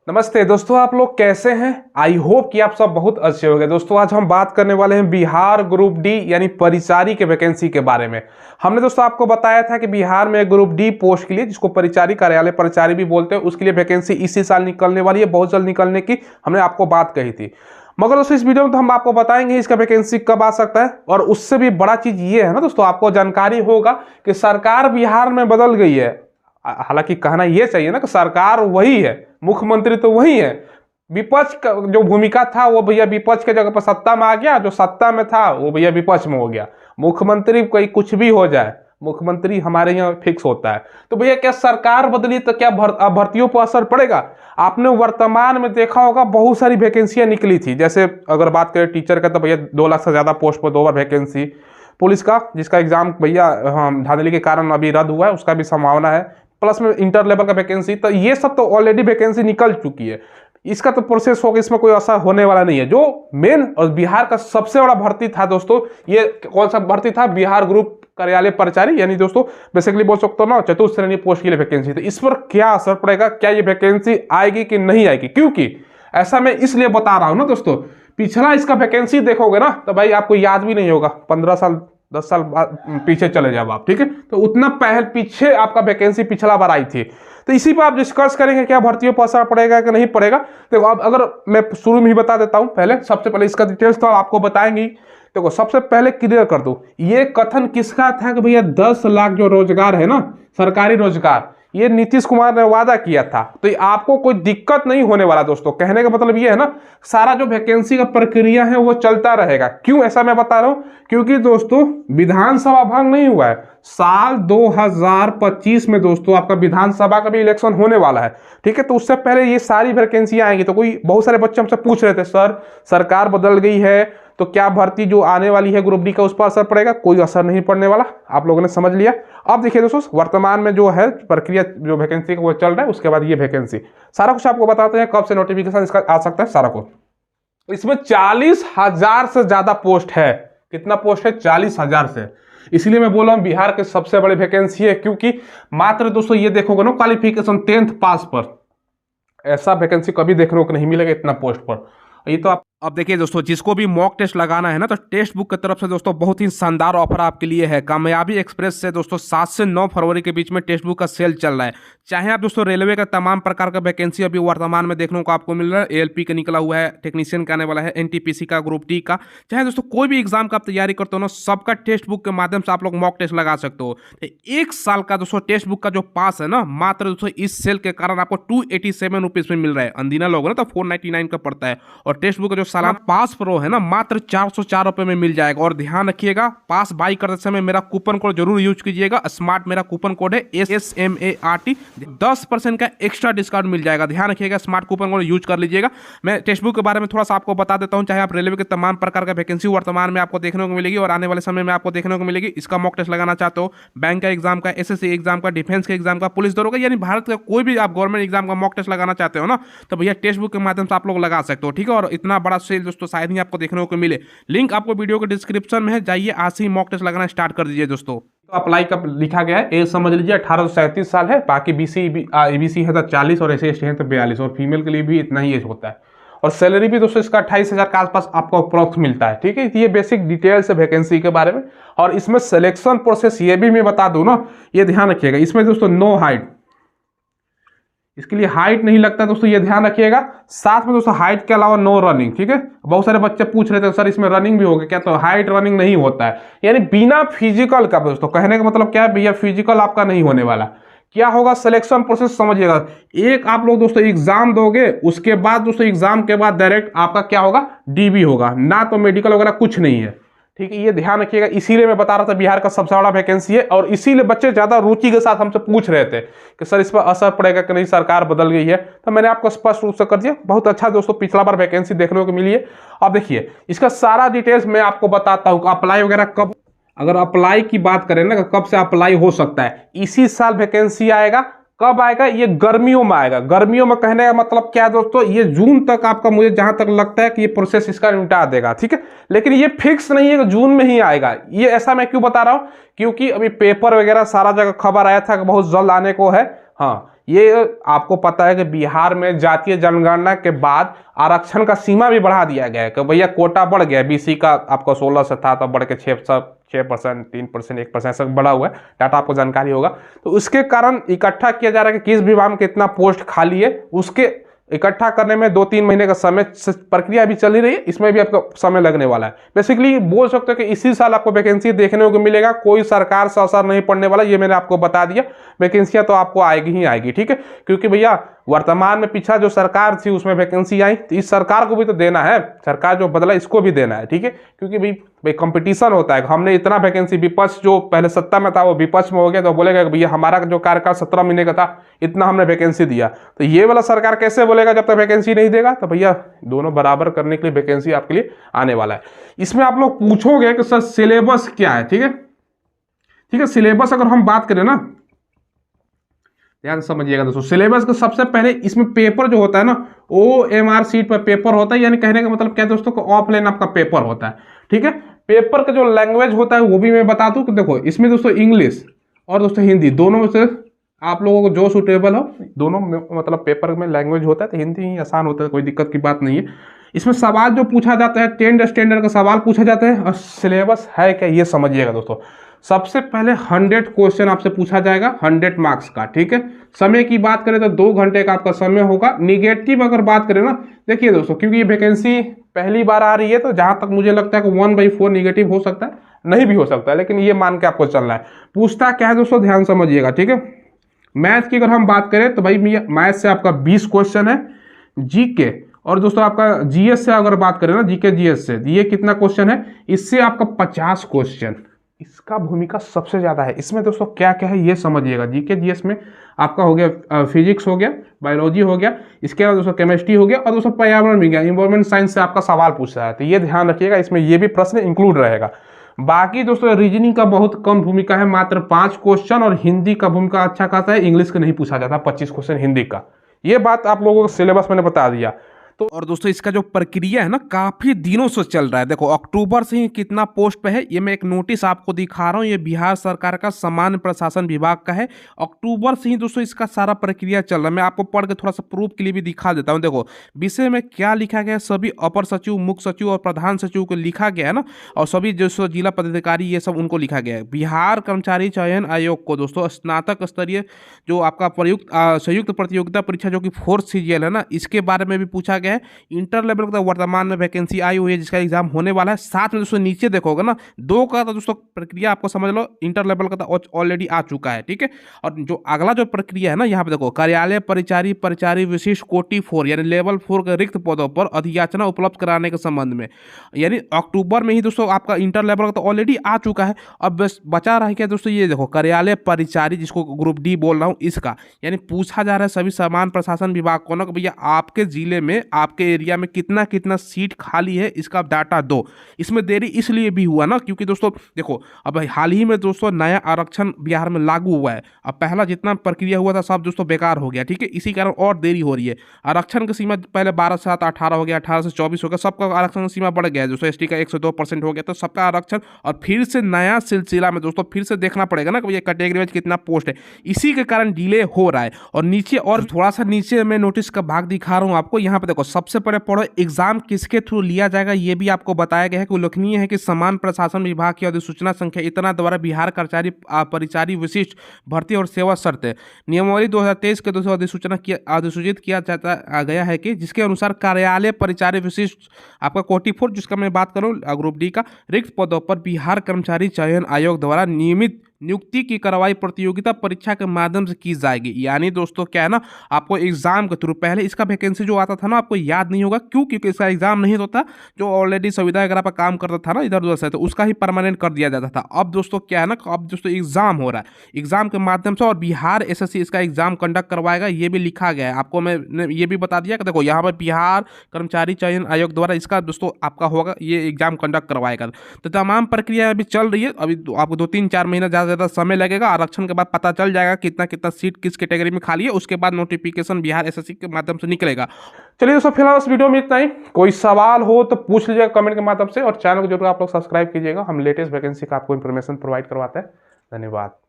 नमस्ते दोस्तों, आप लोग कैसे हैं। आई होप कि आप सब बहुत अच्छे होंगे। दोस्तों आज हम बात करने वाले हैं बिहार ग्रुप डी यानी परिचारी के वैकेंसी के बारे में। हमने दोस्तों आपको बताया था कि बिहार में ग्रुप डी पोस्ट के लिए, जिसको परिचारी कार्यालय परिचारी भी बोलते हैं, उसके लिए वैकेंसी इसी साल निकलने वाली है, बहुत जल्द निकलने की हमने आपको बात कही थी। मगर दोस्तों इस वीडियो में तो हम आपको बताएंगे इसका वैकेंसी कब आ सकता है। और उससे भी बड़ा चीज ये है ना दोस्तों, आपको जानकारी होगा कि सरकार बिहार में बदल गई है। हालांकि कहना यह चाहिए ना कि सरकार वही है, मुख्यमंत्री तो वही है, विपक्ष का जो भूमिका था वो भैया विपक्ष के जगह पर सत्ता में आ गया, जो सत्ता में था वो भैया विपक्ष में हो गया। मुख्यमंत्री कोई कुछ भी हो जाए, मुख्यमंत्री हमारे यहाँ फिक्स होता है। तो भैया क्या सरकार बदली तो क्या भर्तियों पर असर पड़ेगा। आपने वर्तमान में देखा होगा बहुत सारी वैकेंसियां निकली थी। जैसे अगर बात करें टीचर का तो भैया 2 लाख से ज्यादा पोस्ट पर 2 बार वैकेंसी। पुलिस का, जिसका एग्जाम भैया धांधली के कारण अभी रद्द हुआ है, उसका भी संभावना है। प्लस में इंटर लेवल का वैकेंसी, तो ये सब तो ऑलरेडी वैकेंसी निकल चुकी है। इसका तो प्रोसेस होगा, इसमें कोई असर होने वाला नहीं है। जो मेन और बिहार का सबसे बड़ा भर्ती था दोस्तों, ये कौन सा भर्ती था, बिहार ग्रुप कार्यालय परिचारी, यानी दोस्तों बेसिकली बोल सकते हो ना चतुर्थ श्रेणी पोस्ट के लिए वैकेंसी। तो इस पर क्या असर पड़ेगा, क्या ये वैकेंसी आएगी कि नहीं आएगी। क्योंकि ऐसा मैं इसलिए बता रहा हूं ना दोस्तों, पिछला इसका वैकेंसी देखोगे ना तो भाई आपको याद भी नहीं होगा। 15 साल 10 साल पीछे चले जाओ आप, ठीक है। तो उतना पहले पीछे आपका वैकेंसी पिछला बार आई थी। तो इसी पर आप डिस्कस करेंगे क्या भर्तियों पर असर पड़ेगा कि नहीं पड़ेगा। देखो अब अगर मैं शुरू में ही बता देता हूं, पहले सबसे पहले इसका डिटेल्स तो आपको बताएंगे। देखो सबसे पहले क्लियर कर दो, ये कथन किसका था कि भैया 10 लाख जो रोजगार है ना, सरकारी रोजगार, ये नीतीश कुमार ने वादा किया था। तो आपको कोई दिक्कत नहीं होने वाला दोस्तों। कहने का मतलब ये है ना, सारा जो वैकेंसी का प्रक्रिया है वो चलता रहेगा। क्यों ऐसा मैं बता रहा हूं, क्योंकि दोस्तों विधानसभा भंग नहीं हुआ है। साल 2025 में दोस्तों आपका विधानसभा का भी इलेक्शन होने वाला है, ठीक है। तो उससे पहले ये सारी वैकेंसियां आएंगी। तो कोई बहुत सारे बच्चे हमसे पूछ रहे थे, सर सरकार बदल गई है तो क्या भर्ती जो आने वाली है ग्रुप डी का उस पर असर पड़ेगा। कोई असर नहीं पड़ने वाला, आप लोगों ने समझ लिया। अब देखिए दोस्तों, वर्तमान में जो है प्रक्रिया जो वैकेंसी का वो चल रहा है, उसके बाद ये वैकेंसी सारा कुछ आपको बताते हैं, कब से नोटिफिकेशन इसका आ सकता है सारा कुछ। इसमें 40,000 से ज्यादा पोस्ट है। कितना पोस्ट है, 40,000 से। इसलिए मैं बोल रहा हूं बिहार के सबसे बड़ी वैकेंसी है, क्योंकि मात्र दोस्तों ये देखोगे ना क्वालिफिकेशन 10th पास पर, ऐसा वैकेंसी कभी देखने को नहीं मिलेगा इतना पोस्ट पर। ये तो आप अब देखिए दोस्तों, जिसको भी मॉक टेस्ट लगाना है ना, तो टेक्स्ट बुक की तरफ से दोस्तों बहुत ही शानदार ऑफर आपके लिए है। कामयाबी एक्सप्रेस से दोस्तों 7 से 9 फरवरी के बीच में टेक्स्ट बुक का सेल चल रहा है। चाहे आप दोस्तों रेलवे का तमाम प्रकार का वैकेंसी अभी वर्तमान में देखने को आपको मिल रहा है। एएलपी का निकला हुआ है, टेक्नीशियन का आने वाला है, एनटीपीसी का, ग्रुप डी का, चाहे दोस्तों कोई भी एग्जाम का आप तैयारी करते हो ना, सबका टेक्स्ट बुक के माध्यम से आप लोग मॉक टेस्ट लगा सकते हो। 1 साल का दोस्तों टेक्स्ट बुक का जो पास है ना, मात्र दोस्तों इस सेल के कारण आपको 287 रुपीज में मिल रहा है। अंदीना लोग ना तो 499 का पड़ता है। और टेक्स्ट बुक का जो सालाना पास प्रो है ना, मात्र 404 रुपए में मिल जाएगा। और ध्यान रखिएगा, पास बाई करते समय मेरा कूपन कोड जरूर यूज कीजिएगा। स्मार्ट मेरा कूपन कोड है SMART, 10% का एक्स्ट्रा डिस्काउंट मिल जाएगा। ध्यान रखिएगा, स्मार्ट कूपन कोड यूज कर लीजिएगा। मैं टेक्स्ट बुक के बारे में थोड़ा सा आपको बता देता हूं। चाहे आप रेलवे के तमाम प्रकार का वैकेंसी वर्तमान में आपको देखने को मिलेगी और आने वाले समय में आपको देखने को मिलेगी। इसका मॉक टेस्ट लगाना चाहते हो, बैंक का एग्जाम का, SSC एग्जाम का, डिफेंस के एग्जाम का, पुलिस दरोगा, यानी भारत का कोई भी आप गवर्नमेंट एग्जाम का मॉक टेस्ट लगाना चाहते हो ना, तो भैया टेक्स्ट बुक के माध्यम से आप लोग लगा सकते हो, ठीक है। और इतना बड़ा सेल दोस्तों शायद ही आपको देखने को मिले। लिंक आपको वीडियो के डिस्क्रिप्शन में है, जाइए आज ही मॉक टेस्ट लगाना स्टार्ट कर दीजिए दोस्तों। तो अप्लाई कब लिखा गया है, एज समझ लीजिए 18 से 37 साल है। बाकी ABC है तो 40 और SC है तो 42, और फीमेल के लिए भी इतना ही एज होता है। और सैलरी भी दोस्तों इसका 28,000 के आसपास आपको अप्रोक्स मिलता है, ठीक है। ये बेसिक डिटेल्स है वैकेंसी के बारे में। और इसमें सिलेक्शन प्रोसेस ये भी मैं बता दूं ना, ये ध्यान रखिएगा। इसमें दोस्तों नो हाइट, इसके लिए हाइट नहीं लगता दोस्तों, ये ध्यान रखिएगा। साथ में दोस्तों हाइट के अलावा नो रनिंग, ठीक है। बहुत सारे बच्चे पूछ रहे थे सर इसमें रनिंग भी होगा क्या, तो हाइट रनिंग नहीं होता है। यानी बिना फिजिकल का दोस्तों, कहने का मतलब क्या है भैया, फिजिकल आपका नहीं होने वाला। क्या होगा सिलेक्शन प्रोसेस समझिएगा। एक आप लोग दोस्तों एग्जाम दोगे, उसके बाद दोस्तों एग्जाम के बाद डायरेक्ट आपका क्या होगा, DB होगा, ना तो मेडिकल वगैरह कुछ नहीं है, ठीक है। ये ध्यान रखिएगा। इसीलिए मैं बता रहा था बिहार का सबसे बड़ा वैकेंसी है। और इसीलिए बच्चे ज्यादा रुचि के साथ हमसे पूछ रहे थे कि सर इस पर असर पड़ेगा कि नहीं, सरकार बदल गई है। तो मैंने आपको स्पष्ट रूप से कर दिया। बहुत अच्छा दोस्तों, पिछला बार वैकेंसी देखने को मिली है। अब देखिए इसका सारा डिटेल्स मैं आपको बताता हूँ। अप्लाई वगैरह कब, अगर अप्लाई की बात करें ना, कब से अप्लाई हो सकता है। इसी साल वैकेंसी आएगा। कब आएगा, ये गर्मियों में आएगा। गर्मियों में कहने का मतलब क्या है दोस्तों, ये जून तक आपका, मुझे जहां तक लगता है कि ये प्रोसेस इसका निपटा देगा, ठीक है। लेकिन ये फिक्स नहीं है कि जून में ही आएगा। ये ऐसा मैं क्यों बता रहा हूं, क्योंकि अभी पेपर वगैरह सारा जगह खबर आया था कि बहुत जल्द आने को है। हाँ, ये आपको पता है कि बिहार में जातीय जनगणना के बाद आरक्षण का सीमा भी बढ़ा दिया गया है कि भैया कोटा बढ़ गया, बीसी का आपको 16 से था तब बढ़ के 6%, 3%, 1% ऐसा बढ़ा हुआ है, डाटा आपको जानकारी होगा। तो उसके कारण इकट्ठा किया जा रहा है कि किस विभाग में कितना पोस्ट खाली है, उसके इकट्ठा करने में 2-3 महीने का समय प्रक्रिया भी चल ही रही है, इसमें भी आपका समय लगने वाला है। बेसिकली बोल सकते हो कि इसी साल आपको वैकेंसी देखने को मिलेगा, कोई सरकार से असर नहीं पड़ने वाला, ये मैंने आपको बता दिया। वैकेंसियां तो आपको आएगी ही आएगी, ठीक है, क्योंकि भैया वर्तमान में पीछा जो सरकार थी उसमें वैकेंसी आई, तो इस सरकार को भी तो देना है, सरकार जो बदला इसको भी देना है, ठीक है, क्योंकि भाई कंपटीशन होता है। हमने इतना वैकेंसी, विपक्ष जो पहले सत्ता में था वो विपक्ष में हो गया, तो बोलेगा भैया हमारा जो कार्यकाल 17 महीने का था, इतना हमने वैकेंसी दिया, तो ये वाला सरकार कैसे बोलेगा जब तक वैकेंसी नहीं देगा। तो भैया दोनों बराबर करने के लिए वैकेंसी आपके लिए आने वाला है। इसमें आप लोग पूछोगे कि सर सिलेबस क्या है, ठीक है, ठीक है, सिलेबस अगर हम बात करें ना, ध्यान समझिएगा दोस्तों, सिलेबस का सबसे पहले इसमें पेपर जो होता है ना, OMR सीट पर पेपर होता है, यानी कहने का मतलब क्या है दोस्तों को ऑफलाइन आपका पेपर होता है, ठीक है। पेपर का जो लैंग्वेज होता है वो भी मैं बता दूं कि देखो इसमें दोस्तों इंग्लिश और दोस्तों हिंदी दोनों में से आप लोगों को जो सूटेबल हो, दोनों मतलब पेपर में लैंग्वेज होता है तो हिंदी ही आसान होता है, कोई दिक्कत की बात नहीं है। इसमें सवाल जो पूछा जाता है 10 स्टैंडर्ड का सवाल पूछा जाता है। और सिलेबस है क्या ये समझिएगा दोस्तों, सबसे पहले 100 क्वेश्चन आपसे पूछा जाएगा 100 मार्क्स का, ठीक है। समय की बात करें तो 2 घंटे का आपका समय होगा। निगेटिव अगर बात करें ना, देखिए दोस्तों, क्योंकि ये वैकेंसी पहली बार आ रही है तो जहां तक मुझे लगता है कि 1/4 निगेटिव हो सकता है, नहीं भी हो सकता है, लेकिन ये मान के आपको चलना है। पूछता क्या है दोस्तों, ध्यान समझिएगा, ठीक है। मैथ की अगर हम बात करें तो भाई मैथ से आपका 20 क्वेश्चन है, जीके और दोस्तों आपका जीएस से अगर बात करें ना, जीके जीएस से ये कितना क्वेश्चन है, इससे आपका 50 क्वेश्चन, इसका भूमिका सबसे ज्यादा है। इसमें दोस्तों क्या क्या है ये समझिएगा। जीके जीएस में आपका हो गया फिजिक्स हो गया, बायोलॉजी हो गया, इसके अलावा दोस्तों केमिस्ट्री हो गया और दोस्तों पर्यावरण विज्ञान, इन्वायरमेंट साइंस से आपका सवाल पूछ रहा है, तो ये ध्यान रखिएगा, इसमें ये भी प्रश्न इंक्लूड रहेगा। बाकी दोस्तों रीजनिंग का बहुत कम भूमिका है, मात्र 5 क्वेश्चन, और हिंदी का भूमिका अच्छा खासा है, इंग्लिश का नहीं पूछा जाता, 25 क्वेश्चन हिंदी का। ये बात आप लोगों को सिलेबस मैंने बता दिया। तो और दोस्तों इसका जो प्रक्रिया है ना काफी दिनों से चल रहा है। देखो अक्टूबर से ही कितना पोस्ट पे है, ये मैं एक नोटिस आपको दिखा रहा हूँ, ये बिहार सरकार का सामान्य प्रशासन विभाग का है। अक्टूबर से ही दोस्तों इसका सारा प्रक्रिया चल रहा है। मैं आपको पढ़ के थोड़ा सा प्रूफ के लिए भी दिखा देता हूँ। देखो विषय में क्या लिखा गया है, सभी अपर सचिव, मुख्य सचिव और प्रधान सचिव को लिखा गया है ना, और सभी जो जिला पदाधिकारी ये सब उनको लिखा गया है। बिहार कर्मचारी चयन आयोग को दोस्तों स्नातक स्तरीय जो आपका संयुक्त प्रतियोगिता परीक्षा जो कि 4th CGL है ना, इसके बारे में भी पूछा है। इंटर लेवल का वर्तमान में वैकेंसी आई हुई है जिसका एग्जाम होने वाला है। साथ में दोस्तों नीचे देखोगे ना 2 का तो दोस्तों प्रक्रिया आपको समझ लो, इंटर लेवल का तो ऑलरेडी आ चुका है, ठीक है। और जो अगला जो प्रक्रिया है ना, यहाँ पे देखो कार्यालय परिचारी विशिष्ट कोटि 4 यानी लेवल 4 के रिक्त पदों पर अधियाचना उपलब्ध कराने के संबंध में, यानी अक्टूबर में ही दोस्तों आपका इंटर लेवल का तो ऑलरेडी आ चुका है। अब बस बचा रहा है क्या दोस्तों, ये देखो कार्यालय परिचारी जिसको ग्रुप डी बोल रहा हूँ, इसका यानी पूछा जा रहा है सभी समान प्रशासन विभाग को ना, भैया आपके जिले में आपके एरिया में कितना कितना सीट खाली है, इसका डाटा दो। इसमें देरी इसलिए भी हुआ ना क्योंकि दोस्तों देखो अब हाल ही में दोस्तों नया आरक्षण बिहार में लागू हुआ है। अब पहला जितना प्रक्रिया हुआ था सब दोस्तों बेकार हो गया, ठीक है, इसी कारण और देरी हो रही है। आरक्षण की सीमा पहले 12 से 18 हो गया, 18 से 24 हो गया, सबका आरक्षण की सीमा बढ़ गया है दोस्तों। एसटी का 102% हो गया, तो सबका आरक्षण और फिर से नया सिलसिला में दोस्तों फिर से देखना पड़ेगा ना कि ये कैटेगरी में कितना पोस्ट है, इसी के कारण डिले हो रहा है। और नीचे और थोड़ा सा नीचे मैं नोटिस का भाग दिखा रहा हूँ आपको, यहाँ पे देखो सबसे पहले पढ़ो एग्जाम किसके थ्रू लिया जाएगा, ये भी आपको बताया गया है कि उल्लेखनीय है कि समान प्रशासन विभाग की अधिसूचना संख्या इतना द्वारा बिहार कर्मचारी परिचारी विशिष्ट भर्ती और सेवा शर्त नियमावली 2023 के दोस्तों अधिसूचित किया जाता गया है कि जिसके अनुसार कार्यालय परिचारी विशिष्ट आपका कोटि 4 जिसका मैं बात करूं ग्रुप डी का रिक्त पदों पर बिहार कर्मचारी चयन आयोग द्वारा नियमित नियुक्ति की कार्रवाई प्रतियोगिता परीक्षा के माध्यम से की जाएगी। यानी दोस्तों क्या है ना, आपको एग्जाम के थ्रू, पहले इसका वैकेंसी जो आता था ना आपको याद नहीं होगा क्यों, क्योंकि इसका एग्जाम नहीं होता, जो ऑलरेडी संविदा वगैरह पर काम करता था ना इधर उधर से, तो उसका ही परमानेंट कर दिया जाता था। अब दोस्तों क्या है ना, अब दोस्तों एग्जाम हो रहा है, एग्जाम के माध्यम से, और बिहार SSC इसका एग्जाम कंडक्ट करवाएगा, ये भी लिखा गया है। आपको मैं ये भी बता दिया कि देखो यहाँ पर बिहार कर्मचारी चयन आयोग द्वारा इसका दोस्तों आपका होगा, ये एग्जाम कंडक्ट करवाएगा। तो तमाम प्रक्रिया अभी चल रही है, अभी आपको 2-3-4 महीना ज़्यादा समय लगेगा। आरक्षण के बाद पता चल जाएगा कितना कितना सीट किस कैटेगरी में खाली है, उसके बाद नोटिफिकेशन बिहार SSC के माध्यम से निकलेगा। चलिए दोस्तों फिलहाल इस वीडियो में इतना ही। कोई सवाल हो तो पूछ लीजिएगा कमेंट के माध्यम से, और चैनल को जरूर आप लोग सब्सक्राइब कीजिएगा, हम लेटेस्ट वैकेंसी का आपको इन्फॉर्मेशन प्रोवाइड करवाते हैं। धन्यवाद।